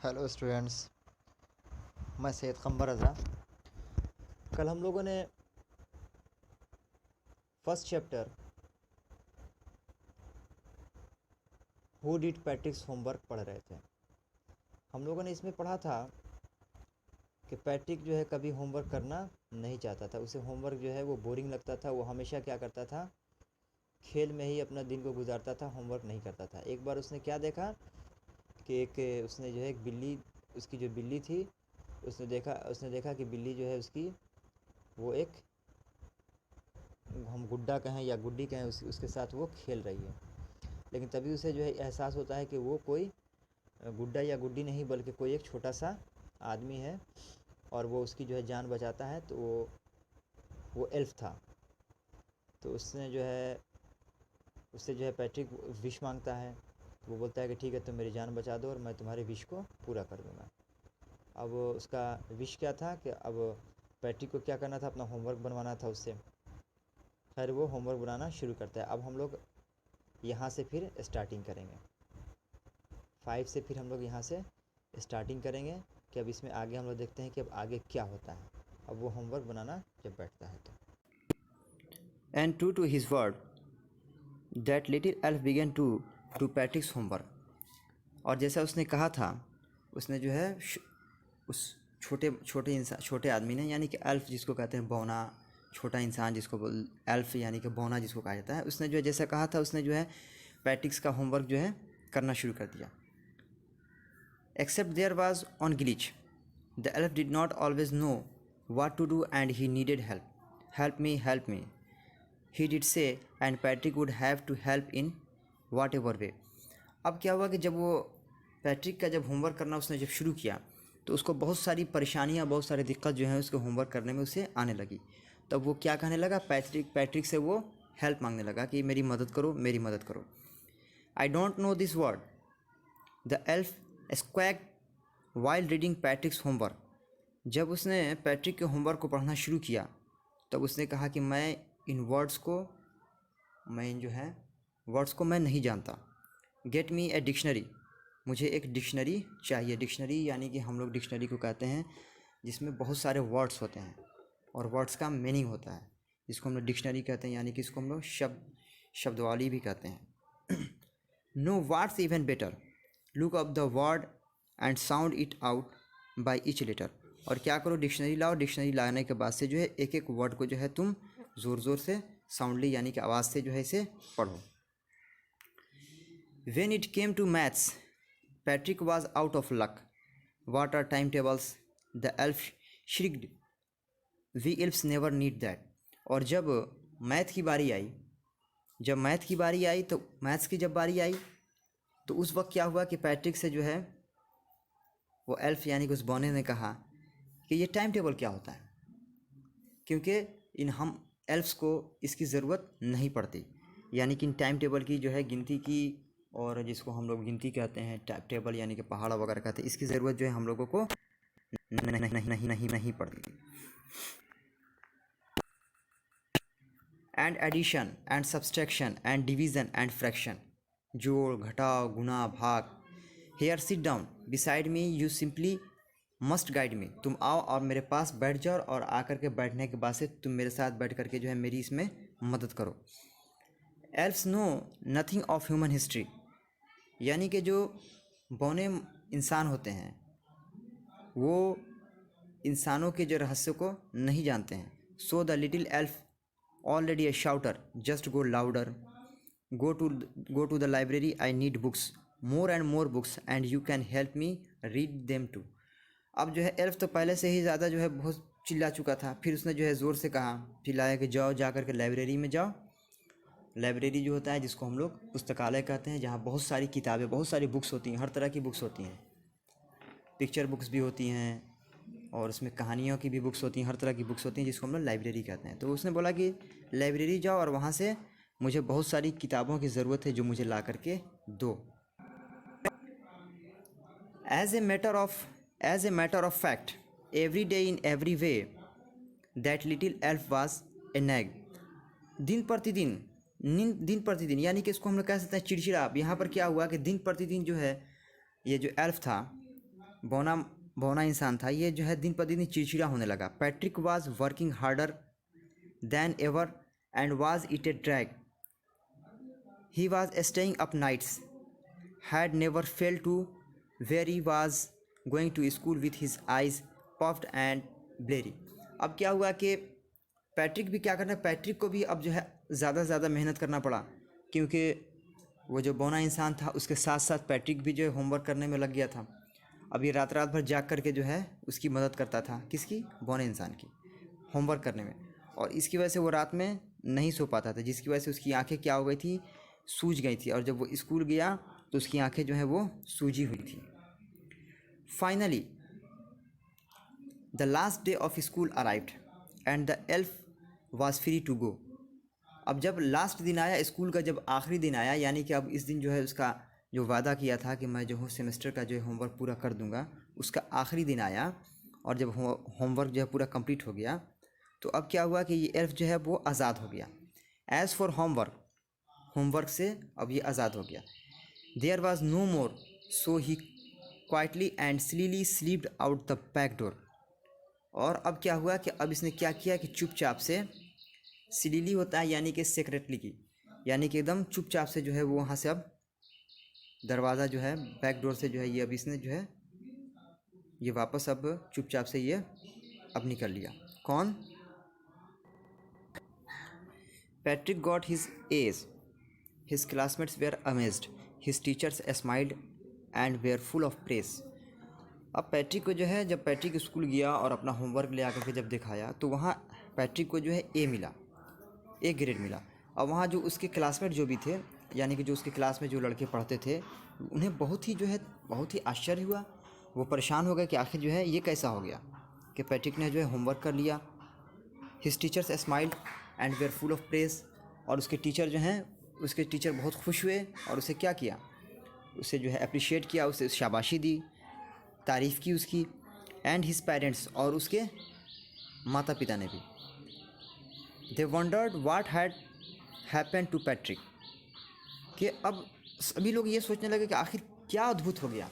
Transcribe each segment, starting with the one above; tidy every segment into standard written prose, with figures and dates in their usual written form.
Hello students, मैं सैयद क़म्बर रज़ा। कल हम लोगों ने first chapter who did पैट्रिक्स homework पढ़ रहे थे। हम लोगों ने इसमें पढ़ा था कि पैट्रिक जो है कभी होमवर्क करना नहीं चाहता था। उसे होमवर्क जो है वो बोरिंग लगता था। वो हमेशा क्या करता था, खेल में ही अपना दिन को गुजारता था, होमवर्क नहीं करता था। एक बार उसने क्या देखा कि उसने जो है एक बिल्ली, उसकी जो बिल्ली थी, उसने देखा कि बिल्ली जो है उसकी वो एक, हम गुड्डा कहें या गुड्डी कहें, उसके साथ वो खेल रही है। लेकिन तभी उसे जो है एहसास होता है कि वो कोई गुड्डा या गुड्डी नहीं बल्कि कोई एक छोटा सा आदमी है और वो उसकी जो है जान बचाता है। तो वो एल्फ था। तो उससे जो है पैट्रिक विश मांगता है। तो वो बोलता है कि ठीक है, तुम मेरी जान बचा दो और मैं तुम्हारे विश को पूरा कर दूँगा। अब उसका विश क्या था कि अब पैट्रिक को क्या करना था, अपना होमवर्क बनवाना था उससे। खैर वो होमवर्क बनाना शुरू करता है। अब हम लोग यहाँ से फिर स्टार्टिंग करेंगे 5 से। फिर हम लोग यहाँ से स्टार्टिंग करेंगे कि अब इसमें आगे हम लोग देखते हैं कि अब आगे क्या होता है। अब वो होमवर्क बनाना जब बैठता है तो And true to his word, that little elf began to do Patrick's homework. और जैसा उसने कहा था, उसने जो है उस छोटे आदमी ने, यानी कि एल्फ जिसको कहते हैं, बौना छोटा इंसान जिसको एल्फ यानी कि बौना जिसको कहा जाता है, उसने जो है जैसा कहा था, उसने जो है पैट्रिक्स का होमवर्क जो है करना शुरू कर दिया। Except there was on glitch. The elf did not always know what to do and he needed help. Help me, help me, he did say, and Patrick would have to help in whatever way. अब क्या हुआ कि जब वो Patrick का जब homework करना उसने जब शुरू किया तो उसको बहुत सारी परेशानियाँ, बहुत सारी दिक्कत जो है उसके होमवर्क करने में उसे आने लगी। तब वो क्या कहने लगा, पैट्रिक से वो हेल्प मांगने लगा कि मेरी मदद करो, मेरी मदद करो। I don't know this word, the elf squawked while reading Patrick's homework. जब उसने पैट्रिक के होमवर्क को पढ़ना शुरू किया तब उसने कहा कि मैं इन वर्ड्स को मैं नहीं जानता। गेट मी ए डिक्शनरी, मुझे एक डिक्शनरी चाहिए। डिक्शनरी यानी कि हम लोग डिक्शनरी को कहते हैं जिसमें बहुत सारे वर्ड्स होते हैं और वर्ड्स का मीनिंग होता है, जिसको हम लोग डिक्शनरी कहते हैं, यानी कि इसको हम लोग शब्दवाली भी कहते हैं। Know words even better, look up the word and sound it out by each letter. और क्या करो, डिक्शनरी लाओ, डिक्शनरी लाने के बाद से जो है एक एक वर्ड को जो है तुम ज़ोर ज़ोर से, साउंडली यानी कि आवाज़ से जो है इसे पढ़ो। When it came to maths, Patrick was out of luck. What are timetables? The elf shrieked. We elves never need that. और जब मैथ की बारी आई तो मैथ्स की जब बारी आई तो उस वक्त क्या हुआ कि पैट्रिक से जो है वो एल्फ यानी कि उस बौने ने कहा कि ये टाइम टेबल क्या होता है, क्योंकि हम एल्फ्स को इसकी ज़रूरत नहीं पड़ती। यानी कि इन टाइम टेबल की जो है गिनती की, और जिसको हम लोग गिनती कहते हैं, टाइम टेबल यानी कि पहाड़ वगैरह कहते हैं, इसकी ज़रूरत जो है हम लोगों को नहीं पड़ती। And addition and subtraction and division and fraction, जोड़ घटाव गुणा भाग। Here sit down beside me, you simply must guide me. तुम आओ और मेरे पास बैठ जाओ, और आकर के बैठने के बाद से तुम मेरे साथ बैठ करके जो है मेरी इसमें मदद करो। Elves know nothing of human history, यानी कि जो बौने इंसान होते हैं वो इंसानों के जो रहस्य को नहीं जानते हैं। So the little elf already a shouter, just go louder, go to the library, I need books, more and more books, and you can help me read them too. अब जो है एल्फ तो पहले से ही ज़्यादा जो है बहुत चिल्ला चुका था, फिर उसने जो है ज़ोर से कहा, चिल्लाया कि जाओ, जा कर के लाइब्रेरी में जाओ। लाइब्रेरी जो होता है जिसको हम लोग पुस्तकालय कहते हैं, जहाँ बहुत सारी किताबें, बहुत सारी बुक्स होती हैं, हर तरह की बुक्स होती हैं, पिक्चर बुक्स भी होती हैं और उसमें कहानियों की भी बुक्स होती हैं, हर तरह की बुक्स होती हैं, जिसको हम लोग लाइब्रेरी कहते हैं। तो उसने बोला कि लाइब्रेरी जाओ और वहाँ से मुझे बहुत सारी किताबों की ज़रूरत है जो मुझे ला करके दो। As a matter of fact, every day in every way, that little elf was a nag. दिन प्रतिदिन यानी कि इसको हम लोग कह सकते हैं चिड़चिड़ा। अब यहाँ पर क्या हुआ कि दिन प्रतिदिन जो है ये जो एल्फ था बौना बौना इंसान था, ये जो है दिन पर दिन चिड़चिड़ा होने लगा। Patrick was working harder than ever and was it a drag. He was staying up nights, had never fail to wear he was going to school with his eyes puffed and bleary. अब क्या हुआ कि Patrick भी क्या करना, Patrick को भी अब जो है ज़्यादा से ज़्यादा मेहनत करना पड़ा, क्योंकि वो जो बौना इंसान था उसके साथ साथ पैट्रिक भी जो है होमवर्क करने में लग गया था। अब ये रात रात भर जाग करके जो है उसकी मदद करता था, किसकी, बौने इंसान की, होमवर्क करने में। और इसकी वजह से वो रात में नहीं सो पाता था, जिसकी वजह से उसकी आंखें क्या हो गई थी, सूज गई थी। और जब वो स्कूल गया तो उसकी आंखें जो है वो सूजी हुई थी। Finally the last day of school arrived and the elf was free to go. अब जब लास्ट दिन आया स्कूल का, जब आखिरी दिन आया, यानी कि अब इस दिन जो है उसका जो वादा किया था कि मैं जो हूँ सेमेस्टर का जो है होमवर्क पूरा कर दूंगा, उसका आखिरी दिन आया। और जब होमवर्क जो है पूरा कंप्लीट हो गया तो अब क्या हुआ कि ये एल्फ जो है वो आज़ाद हो गया। एज़ फॉर होमवर्क, होमवर्क से अब ये आज़ाद हो गया। There was no more, so he quietly and slyly slipped out the back door. और अब क्या हुआ कि अब इसने क्या किया कि चुपचाप से, स्लीली होता है यानी कि सेक्रेटली की, यानी कि एकदम चुपचाप से जो है वो वहाँ से अब दरवाज़ा जो है बैक डोर से जो है ये अब इसने जो है ये वापस अब चुपचाप से ये अब निकल लिया। कौन, Patrick got his A's, his classmates were amazed, his teachers smiled and were full of praise. अब पैट्रिक को जो है, जब पैट्रिक स्कूल गया और अपना होमवर्क ले आकर के जब दिखाया तो वहाँ पैट्रिक को जो है ए मिला, ए ग्रेड मिला। और वहाँ जो उसके क्लासमेट जो भी थे, यानी कि जो उसके क्लास में जो लड़के पढ़ते थे, उन्हें बहुत ही जो है बहुत ही आश्चर्य हुआ। वो परेशान हो गए कि आखिर जो है ये कैसा हो गया कि पैट्रिक ने जो है होमवर्क कर लिया। His teachers smiled and were full of praise. और उसके टीचर जो हैं, उसके टीचर बहुत खुश हुए और उसे क्या किया, उसे जो है अप्रिशिएट किया, उसे शाबाशी दी, तारीफ़ की उसकी। एंड हिज पेरेंट्स, और उसके माता पिता ने भी। They wondered what had happen to Patrick, कि अब सभी लोग ये सोचने लगे कि आखिर क्या अद्भुत हो गया,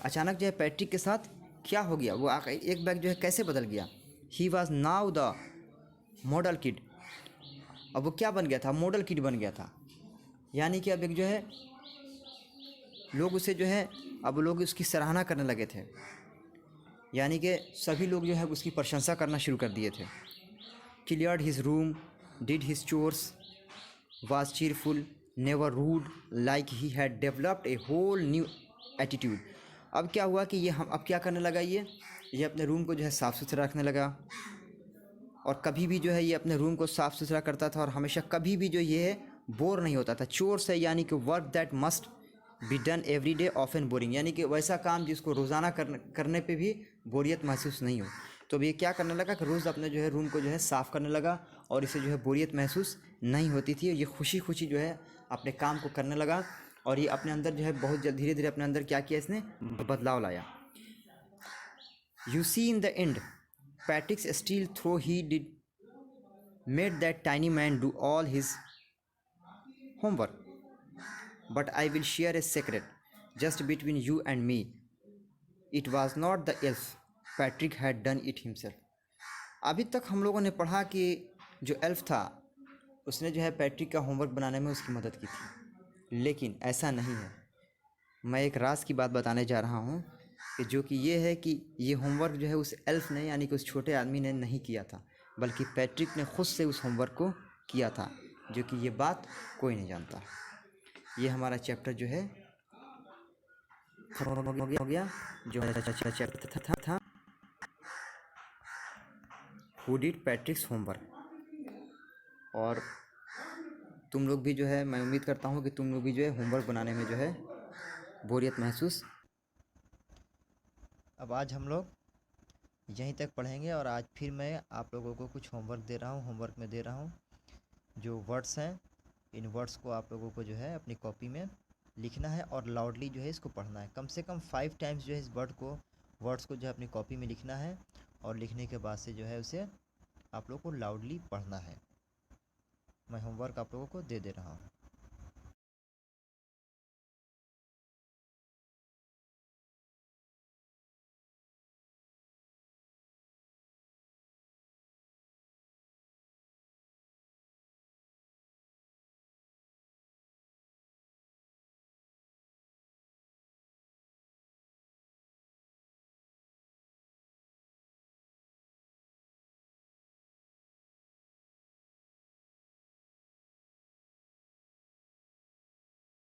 अचानक जो है पैट्रिक के साथ क्या हो गया, वो आखिर एक बैग जो है कैसे बदल गया। He was now the model kid. अब वो क्या बन गया था, मॉडल किड बन गया था, यानी कि अब एक जो है लोग उसे जो है, अब लोग उसकी सराहना करने लगे थे, यानी कि सभी लोग जो है उसकी प्रशंसा करना शुरू कर दिए थे। Cleared his room, did his chores, was cheerful, never rude, like he had developed a whole new attitude। अब क्या हुआ कि ये हम अब क्या करने लगा, ये अपने रूम को जो है साफ़ सुथरा रखने लगा। और कभी भी जो है ये अपने रूम को साफ़ सुथरा करता था और हमेशा कभी भी जो ये है बोर नहीं होता था। चोर्स है यानी कि work that must be done every day often boring, यानी कि वैसा काम जिसको रोज़ाना करने पे भी बोरियत महसूस नहीं हो। तो अब ये क्या करने लगा कि रोज़ अपने जो है रूम को जो है साफ़ करने लगा और इसे जो है बोरियत महसूस नहीं होती थी। ये खुशी खुशी जो है अपने काम को करने लगा और ये अपने अंदर जो है बहुत जल्द धीरे धीरे अपने अंदर क्या किया, इसने बदलाव लाया। You see in the end Patrick's still through he did made that tiny man do all his homework, but I will share a secret just between you and me. It was not the elf. Patrick had done it himself. अभी तक हम लोगों ने पढ़ा कि जो elf था उसने जो है पैट्रिक का होमवर्क बनाने में उसकी मदद की थी, लेकिन ऐसा नहीं है। मैं एक राज की बात बताने जा रहा हूँ कि जो कि ये है कि ये होमवर्क जो है उस एल्फ ने यानी कि उस छोटे आदमी ने नहीं किया था, बल्कि पैट्रिक ने खुद से उस होमवर्क को किया था, जो कि ये बात कोई नहीं जानता। ये हमारा चैप्टर जो है हो गया जो चैप्टर था हु डिड पैट्रिक्स होमवर्क। और तुम लोग भी जो है, मैं उम्मीद करता हूँ कि तुम लोग भी जो है होमवर्क बनाने में जो है बोरियत महसूस। अब आज हम लोग यहीं तक पढ़ेंगे और आज फिर मैं आप लोगों को कुछ होमवर्क दे रहा हूँ। होमवर्क में दे रहा हूँ जो वर्ड्स हैं, इन वर्ड्स को आप लोगों को जो है अपनी कॉपी में लिखना है और लाउडली जो है इसको पढ़ना है। कम से कम 5 टाइम्स जो है इस वर्ड्स को जो है अपनी कॉपी में लिखना है और लिखने के बाद से जो है उसे आप लोगों को लाउडली पढ़ना है। मैं होमवर्क आप लोगों को दे रहा हूँ।